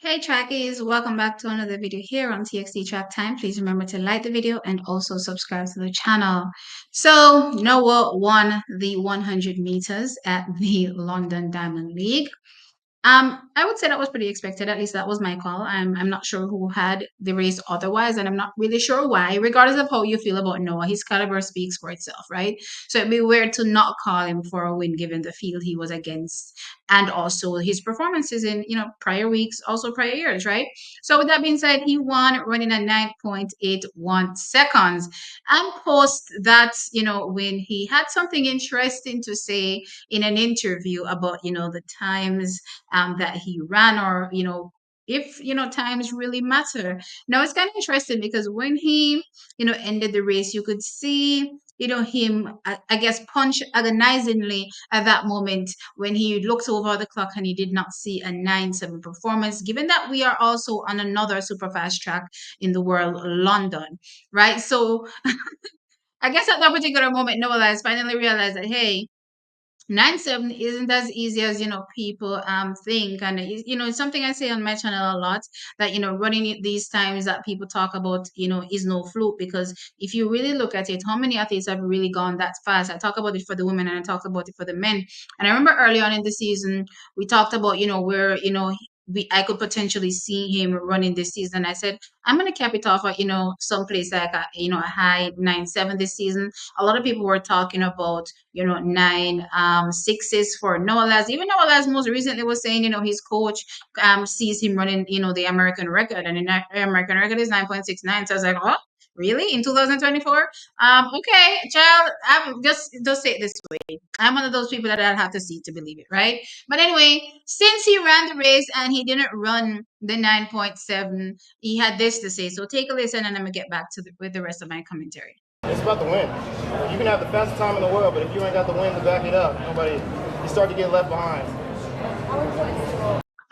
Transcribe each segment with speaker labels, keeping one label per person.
Speaker 1: Hey trackies, welcome back to another video here on TXT Track Time. Please remember to like the video and also subscribe to the channel. So Noah won the 100 meters at the London Diamond League. I would say that was pretty expected. At least that was my call. I'm not sure who had the race otherwise, and I'm not really sure why. Regardless of how you feel about Noah, his caliber speaks for itself, right? So it'd be weird to not call him for a win given the field he was against, and also his performances in prior weeks, also prior years, right? So with that being said, he won running at 9.81 seconds, and post that when he had something interesting to say in an interview about the times that he ran, or if times really matter. Now it's kind of interesting because when he ended the race, you could see him, I guess, punch agonizingly at that moment when he looked over the clock and he did not see a 9.7 performance, given that we are also on another super fast track in the world, London, right? So I guess at that particular moment, Noah has finally realized that, hey, 9.7 isn't as easy as people think. And it's something I say on my channel a lot, that running it these times that people talk about is no fluke, because if you really look at it, how many athletes have really gone that fast? I talk about it for the women and I talk about it for the men. And I remember early on in the season we talked about where I could potentially see him running this season. I said I'm going to cap it off at someplace like a high 9.7 this season. A lot of people were talking about 9.6s for Noah Laz. Even Noah Laz most recently was saying, his coach sees him running, the American record, and the American record is 9.69. So I was like, oh, really? In 2024? Okay, child, I'm just say it this way. I'm one of those people that I'll have to see to believe it, right? But anyway, since he ran the race and he didn't run the 9.7, he had this to say. So take a listen, and I'm gonna get back to with the rest of my commentary.
Speaker 2: It's about the win. You can have the fastest time in the world, but if you ain't got the win to back it up, you start to get left behind.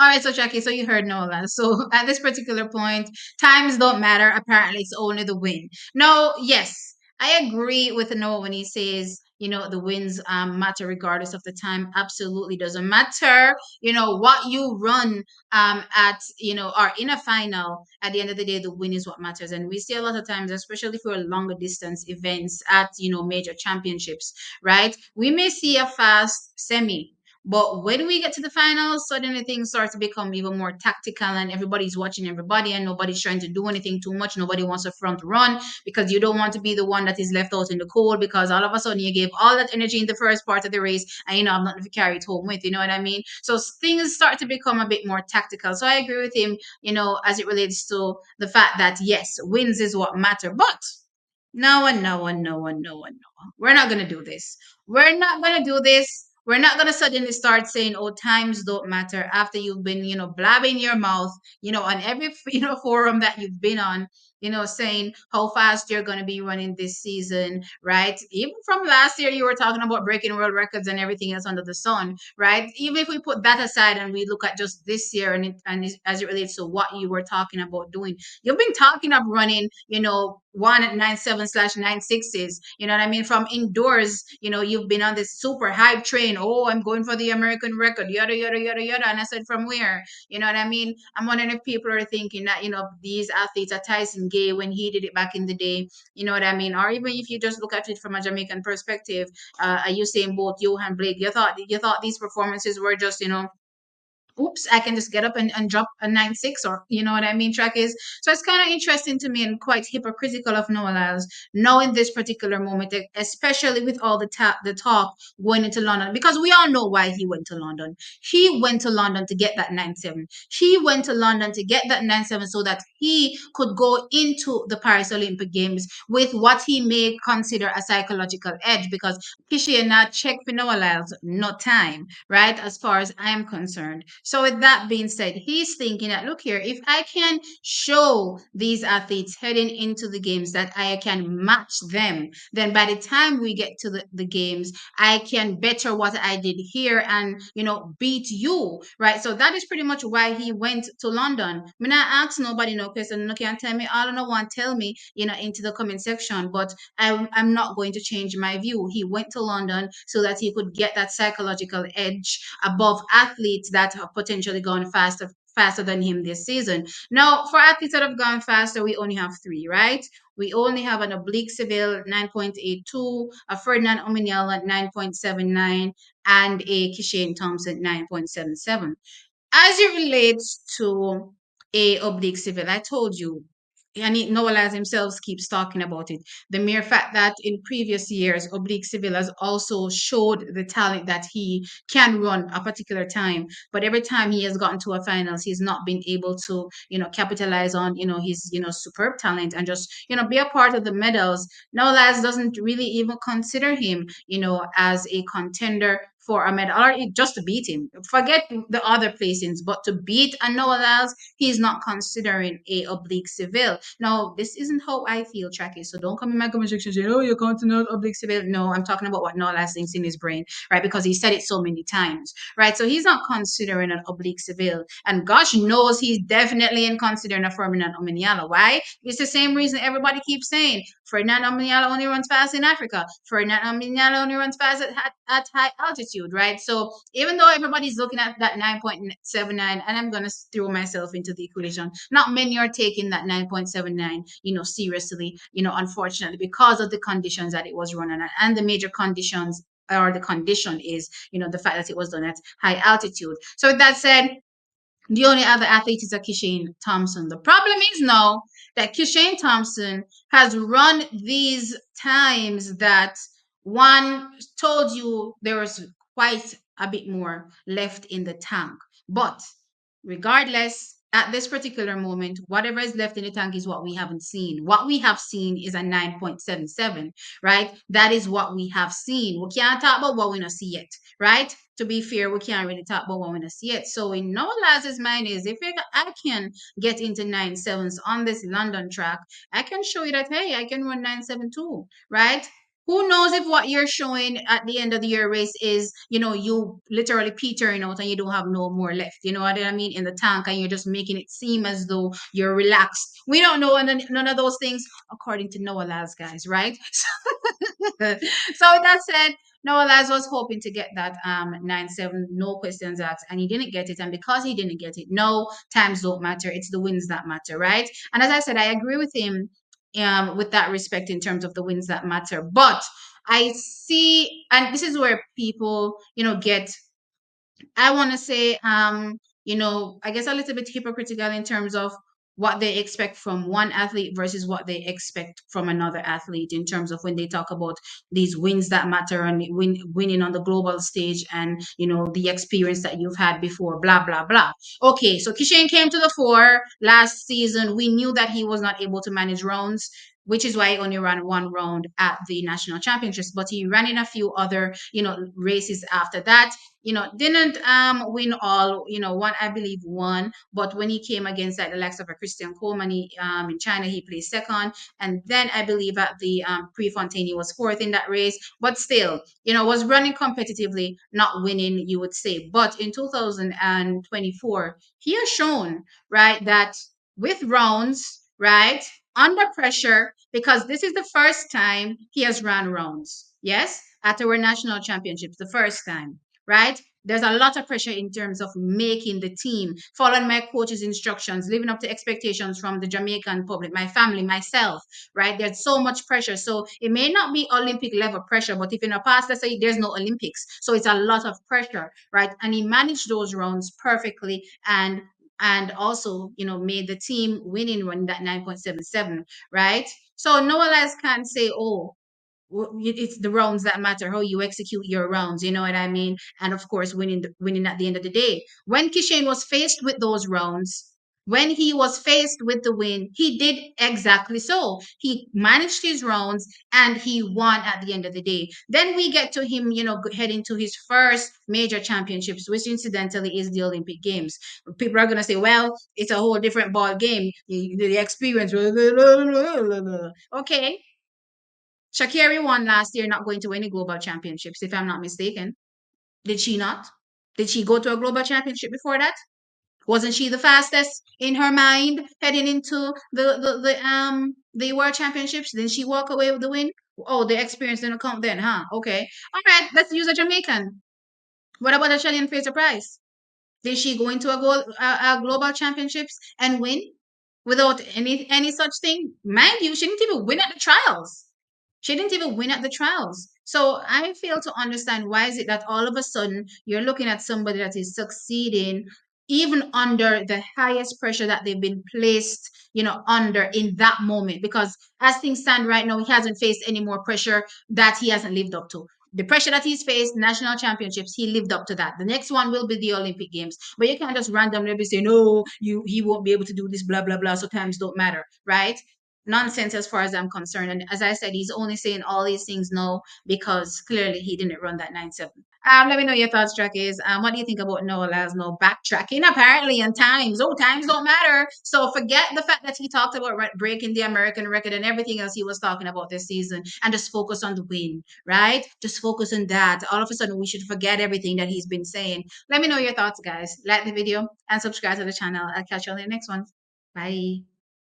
Speaker 1: All right, so Jackie, so you heard Nola. So at this particular point, times don't matter. Apparently, it's only the win. No, yes, I agree with Noah when he says, the wins matter regardless of the time. Absolutely doesn't matter. What you run at, or in a final, at the end of the day, the win is what matters. And we see a lot of times, especially for longer distance events at, major championships, right? We may see a fast semi, but when we get to the finals, suddenly things start to become even more tactical, and everybody's watching everybody, and nobody's trying to do anything too much. Nobody wants a front run because you don't want to be the one that is left out in the cold, because all of a sudden you gave all that energy in the first part of the race and I'm not going to carry it home with, you know what I mean? So things start to become a bit more tactical. So I agree with him, as it relates to the fact that yes, wins is what matter. But no one, no one, no one, no one, no one. We're not going to do this. We're not going to do this. We're not going to suddenly start saying, oh, times don't matter after you've been, blabbing your mouth, on every, forum that you've been on, saying how fast you're going to be running this season, right? Even from last year, you were talking about breaking world records and everything else under the sun, right? Even if we put that aside and we look at just this year, as it relates to what you were talking about doing, you've been talking of running, 1.97/9.6s. You know what I mean? From indoors, you've been on this super hype train. Oh, I'm going for the American record, yada, yada, yada, yada. And I said, from where? You know what I mean? I'm wondering if people are thinking that, these athletes are Tyson Gay when he did it back in the day. You know what I mean? Or even if you just look at it from a Jamaican perspective, are you saying both Johan Blake? You thought these performances were just, oops, I can just get up and drop a 9.6, or you know what I mean, track is. So it's kind of interesting to me and quite hypocritical of Noah Lyles knowing this particular moment, especially with all the talk going into London, because we all know why he went to London. He went to London to get that 9.7. He went to London to get that 9.7 so that he could go into the Paris Olympic Games with what he may consider a psychological edge, because Kishi and not check for Noah Lyles, no time, right? As far as I am concerned. So with that being said, he's thinking that, look here, if I can show these athletes heading into the games that I can match them, then by the time we get to the games, I can better what I did here and, beat you, right? So that is pretty much why he went to London. I mean, I asked nobody no question, no can tell me, all no one tell me, into the comment section, but I'm not going to change my view. He went to London so that he could get that psychological edge above athletes that have potentially gone faster than him this season. Now, for athletes that have gone faster, we only have three, right? We only have an oblique Seville 9.82, a Ferdinand Ominiel at 9.79, and a Kishane Thompson 9.77. As it relates to a oblique civil, I told you, and Noah himself keeps talking about it. The mere fact that in previous years, oblique civil has also showed the talent that he can run a particular time, but every time he has gotten to a finals, he's not been able to, capitalize on, his, superb talent and just, be a part of the medals. Noah doesn't really even consider him, as a contender for a medal, or just to beat him. Forget the other placings, but to beat a Noah Lyles, he's not considering a oblique Seville. Now, this isn't how I feel, Tracky. So don't come in my comment section saying, "Oh, you're considering oblique Seville." No, I'm talking about what Noah Lyles thinks in his brain, right? Because he said it so many times, right? So he's not considering an oblique Seville, and gosh knows he's definitely in considering a Ferdinand Ominiala. Why? It's the same reason everybody keeps saying Ferdinand Ominiala only runs fast in Africa. Ferdinand Ominiala only runs fast at high altitude, right? So even though everybody's looking at that 9.79, and I'm gonna throw myself into the equation, not many are taking that 9.79, seriously, unfortunately, because of the conditions that it was running at, and the major conditions or the condition is, the fact that it was done at high altitude. So with that said, the only other athlete is a Kishane Thompson. The problem is now that Kishane Thompson has run these times that one told you there was quite a bit more left in the tank. But regardless, at this particular moment, whatever is left in the tank is what we haven't seen. What we have seen is a 9.77, right? That is what we have seen. We can't talk about what we don't see yet, right? To be fair, we can't really talk about what we don't see yet. So in Noah Laz's mind is, if I can get into 9.7s on this London track, I can show you that, hey, I can run 9.72, right? Who knows if what you're showing at the end of the year race is, you literally petering out and you don't have no more left. You know what I mean? In the tank, and you're just making it seem as though you're relaxed. We don't know none of those things according to Noah Laz, guys, right? So with that said, Noah Laz was hoping to get that 9.7, no questions asked, and he didn't get it. And because he didn't get it, no, times don't matter. It's the wins that matter, right? And as I said, I agree with him with that respect in terms of the wins that matter. But I see, and this is where people, get, I want to say, I guess a little bit hypocritical in terms of what they expect from one athlete versus what they expect from another athlete in terms of when they talk about these wins that matter and winning on the global stage and, the experience that you've had before, blah, blah, blah. Okay, so Kishane came to the fore last season. We knew that he was not able to manage rounds, which is why he only ran one round at the national championships, but he ran in a few other, races after that. Didn't win all, one, I believe, won, but when he came against like the likes of a Christian Coleman in China, he placed second. And then I believe at the Prefontaine, he was fourth in that race, but still, was running competitively, not winning, you would say. But in 2024, he has shown, right, that with rounds, right, under pressure, because this is the first time he has run rounds. Yes, at our national championships, the first time, right? There's a lot of pressure in terms of making the team, following my coach's instructions, living up to expectations from the Jamaican public, my family, myself, right? There's so much pressure. So it may not be Olympic level pressure, but if in the past, let's say there's no Olympics, so it's a lot of pressure, right? And he managed those rounds perfectly and also, made the team winning when that 9.77, right? So no one else can say, oh, it's the rounds that matter, how you execute your rounds, you know what I mean? And of course, winning at the end of the day. When Kishane was faced with those rounds, when he was faced with the win, he did exactly so. He managed his rounds and he won at the end of the day. Then we get to him, heading to his first major championships, which incidentally is the Olympic Games. People are going to say, well, it's a whole different ball game. The experience. Okay, Shakiri won last year, not going to any global championships, if I'm not mistaken. Did she not? Did she go to a global championship before that? Wasn't she the fastest in her mind heading into the world championships? Didn't she walk away with the win? Oh, the experience didn't count then, huh? Okay. All right, let's use a Jamaican. What about a Chilean Fraser Price? Did she go into a global championships and win without any such thing? Mind you, she didn't even win at the trials. She didn't even win at the trials. So I fail to understand why is it that all of a sudden you're looking at somebody that is succeeding even under the highest pressure that they've been placed, under in that moment. Because as things stand right now, he hasn't faced any more pressure that he hasn't lived up to. The pressure that he's faced, national championships, he lived up to that. The next one will be the Olympic Games. But you can't just randomly be saying, no, he won't be able to do this, blah, blah, blah. So times don't matter, right? Nonsense as far as I'm concerned. And as I said, he's only saying all these things now because clearly he didn't run that 9-7. Let me know your thoughts, Trakkies. What do you think about Noah Laszlo backtracking apparently in times? Oh, times don't matter. So forget the fact that he talked about breaking the American record and everything else he was talking about this season and just focus on the win, right? Just focus on that. All of a sudden, we should forget everything that he's been saying. Let me know your thoughts, guys. Like the video and subscribe to the channel. I'll catch you on the next one. Bye.